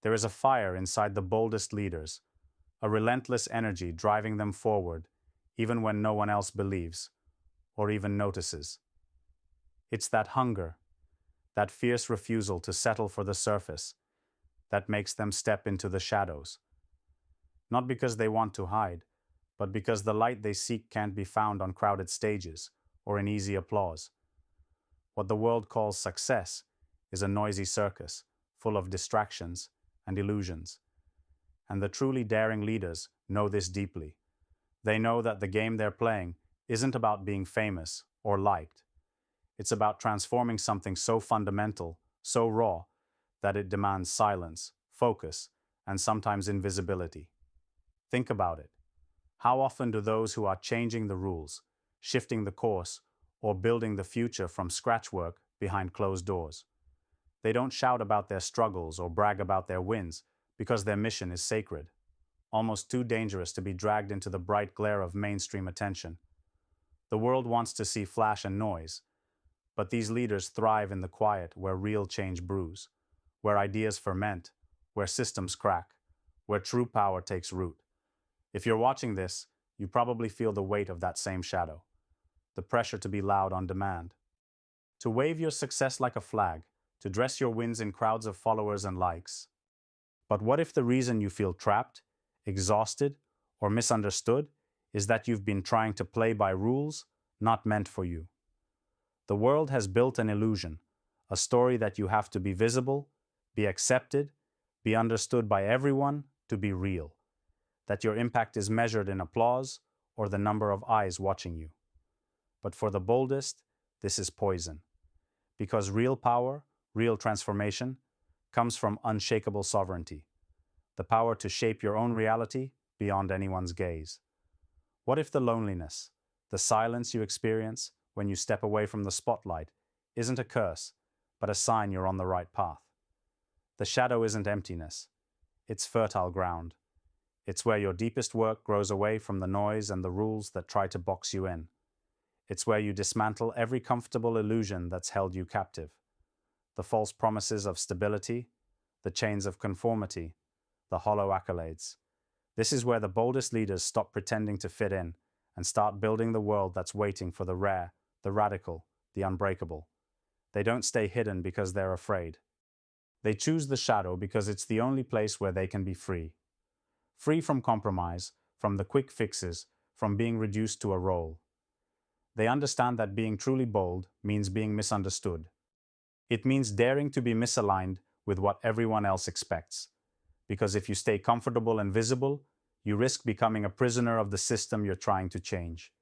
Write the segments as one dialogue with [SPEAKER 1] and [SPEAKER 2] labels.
[SPEAKER 1] There is a fire inside the boldest leaders, a relentless energy driving them forward, even when no one else believes or even notices. It's that hunger, that fierce refusal to settle for the surface, that makes them step into the shadows. Not because they want to hide, but because the light they seek can't be found on crowded stages or in easy applause. What the world calls success is a noisy circus, full of distractions and illusions. And the truly daring leaders know this deeply. They know that the game they're playing isn't about being famous or liked. It's about transforming something so fundamental, so raw, that it demands silence, focus, and sometimes invisibility. Think about it. How often do those who are changing the rules, shifting the course, or building the future from scratch work behind closed doors? They don't shout about their struggles or brag about their wins because their mission is sacred, almost too dangerous to be dragged into the bright glare of mainstream attention. The world wants to see flash and noise, but these leaders thrive in the quiet where real change brews, where ideas ferment, where systems crack, where true power takes root. If you're watching this, you probably feel the weight of that same shadow, the pressure to be loud on demand, to wave your success like a flag, to dress your wins in crowds of followers and likes. But what if the reason you feel trapped, exhausted, or misunderstood is that you've been trying to play by rules not meant for you? The world has built an illusion, a story that you have to be visible, be accepted, be understood by everyone to be real, that your impact is measured in applause or the number of eyes watching you. But for the boldest, this is poison, because real power, real transformation, comes from unshakable sovereignty, the power to shape your own reality beyond anyone's gaze. What if the loneliness, the silence you experience when you step away from the spotlight, isn't a curse, but a sign you're on the right path? The shadow isn't emptiness, it's fertile ground. It's where your deepest work grows away from the noise and the rules that try to box you in. It's where you dismantle every comfortable illusion that's held you captive. The false promises of stability, the chains of conformity, the hollow accolades. This is where the boldest leaders stop pretending to fit in and start building the world that's waiting for the rare, the radical, the unbreakable. They don't stay hidden because they're afraid. They choose the shadow because it's the only place where they can be free. Free from compromise, from the quick fixes, from being reduced to a role. They understand that being truly bold means being misunderstood. It means daring to be misaligned with what everyone else expects. Because if you stay comfortable and visible, you risk becoming a prisoner of the system you're trying to change.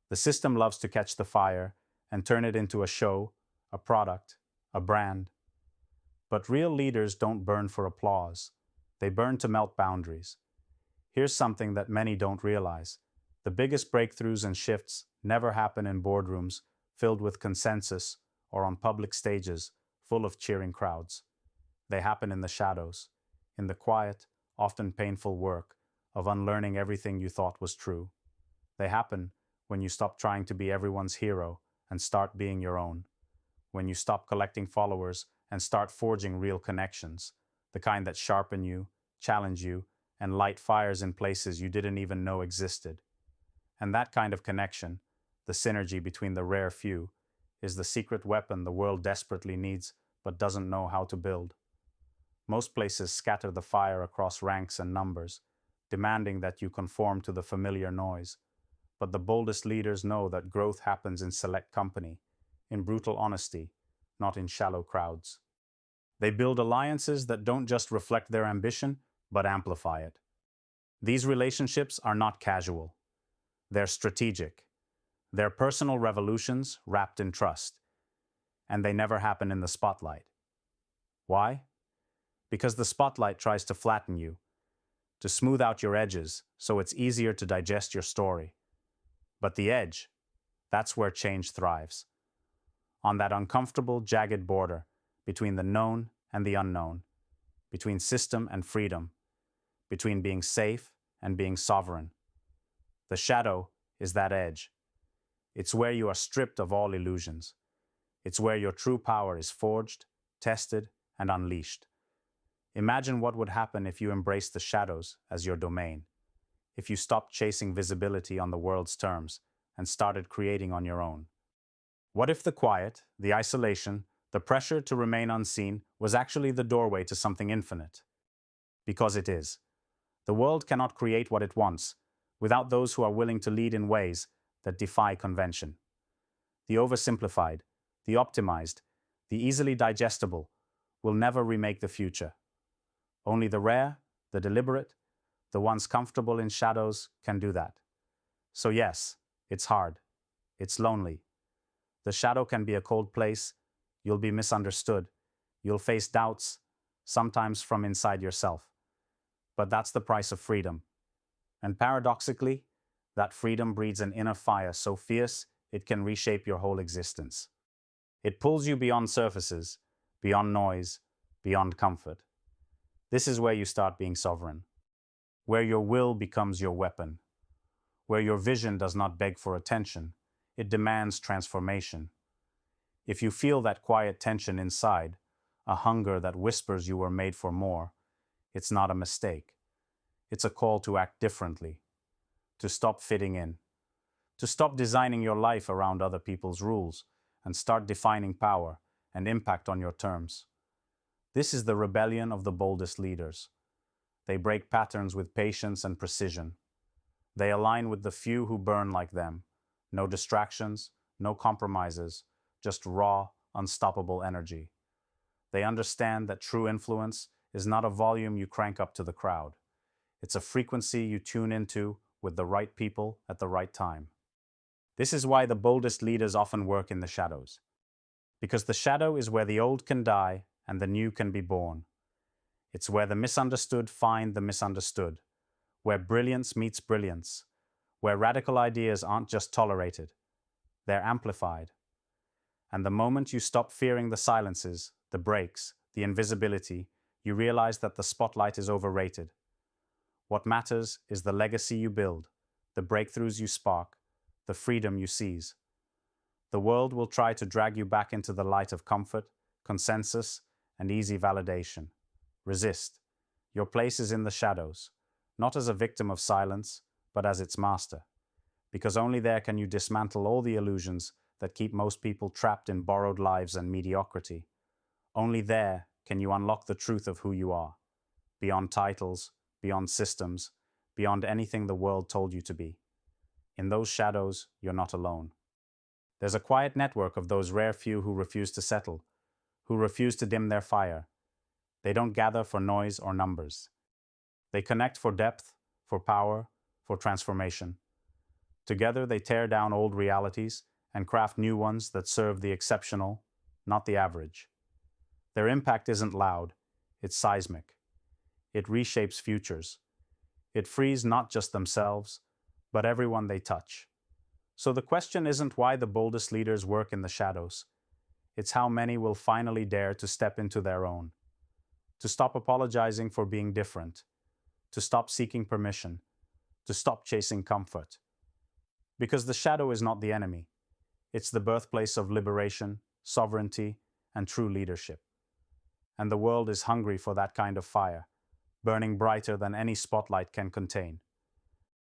[SPEAKER 1] The system loves to catch the fire and turn it into a show, a product, a brand. But real leaders don't burn for applause. They burn to melt boundaries. Here's something that many don't realize. The biggest breakthroughs and shifts never happen in boardrooms filled with consensus or on public stages full of cheering crowds. They happen in the shadows, in the quiet, often painful work of unlearning everything you thought was true. They happen when you stop trying to be everyone's hero and start being your own. When you stop collecting followers and start forging real connections, the kind that sharpen you, challenge you, and light fires in places you didn't even know existed. And that kind of connection, the synergy between the rare few, is the secret weapon the world desperately needs but doesn't know how to build. Most places scatter the fire across ranks and numbers, demanding that you conform to the familiar noise. But the boldest leaders know that growth happens in select company, in brutal honesty, not in shallow crowds. They build alliances that don't just reflect their ambition, but amplify it. These relationships are not casual. They're strategic. They're personal revolutions wrapped in trust. And they never happen in the spotlight. Why? Because the spotlight tries to flatten you, to smooth out your edges so it's easier to digest your story. But the edge, that's where change thrives. On that uncomfortable, jagged border between the known and the unknown, between system and freedom, between being safe and being sovereign. The shadow is that edge. It's where you are stripped of all illusions. It's where your true power is forged, tested, and unleashed. Imagine what would happen if you embraced the shadows as your domain, if you stopped chasing visibility on the world's terms and started creating on your own. What if the quiet, the isolation, the pressure to remain unseen was actually the doorway to something infinite? Because it is. The world cannot create what it wants without those who are willing to lead in ways that defy convention. The oversimplified, the optimized, the easily digestible will never remake the future. Only the rare, the deliberate, the ones comfortable in shadows can do that. So yes, it's hard. It's lonely. The shadow can be a cold place. You'll be misunderstood. You'll face doubts, sometimes from inside yourself. But that's the price of freedom. And paradoxically, that freedom breeds an inner fire so fierce it can reshape your whole existence. It pulls you beyond surfaces, beyond noise, beyond comfort. This is where you start being sovereign, where your will becomes your weapon, where your vision does not beg for attention, it demands transformation. If you feel that quiet tension inside, a hunger that whispers you were made for more, it's not a mistake. It's a call to act differently, to stop fitting in, to stop designing your life around other people's rules and start defining power and impact on your terms. This is the rebellion of the boldest leaders. They break patterns with patience and precision. They align with the few who burn like them. No distractions, no compromises, just raw, unstoppable energy. They understand that true influence is not a volume you crank up to the crowd. It's a frequency you tune into with the right people at the right time. This is why the boldest leaders often work in the shadows. Because the shadow is where the old can die and the new can be born. It's where the misunderstood find the misunderstood, where brilliance meets brilliance, where radical ideas aren't just tolerated, they're amplified. And the moment you stop fearing the silences, the breaks, the invisibility, you realize that the spotlight is overrated. What matters is the legacy you build, the breakthroughs you spark, the freedom you seize. The world will try to drag you back into the light of comfort, consensus, and easy validation. Resist. Your place is in the shadows, not as a victim of silence, but as its master. Because only there can you dismantle all the illusions that keep most people trapped in borrowed lives and mediocrity. Only there can you unlock the truth of who you are, beyond titles, beyond systems, beyond anything the world told you to be. In those shadows, you're not alone. There's a quiet network of those rare few who refuse to settle, who refuse to dim their fire. They don't gather for noise or numbers. They connect for depth, for power, for transformation. Together they tear down old realities and craft new ones that serve the exceptional, not the average. Their impact isn't loud, it's seismic. It reshapes futures. It frees not just themselves, but everyone they touch. So the question isn't why the boldest leaders work in the shadows. It's how many will finally dare to step into their own, to stop apologizing for being different, to stop seeking permission, to stop chasing comfort. Because the shadow is not the enemy. It's the birthplace of liberation, sovereignty, and true leadership. And the world is hungry for that kind of fire, burning brighter than any spotlight can contain.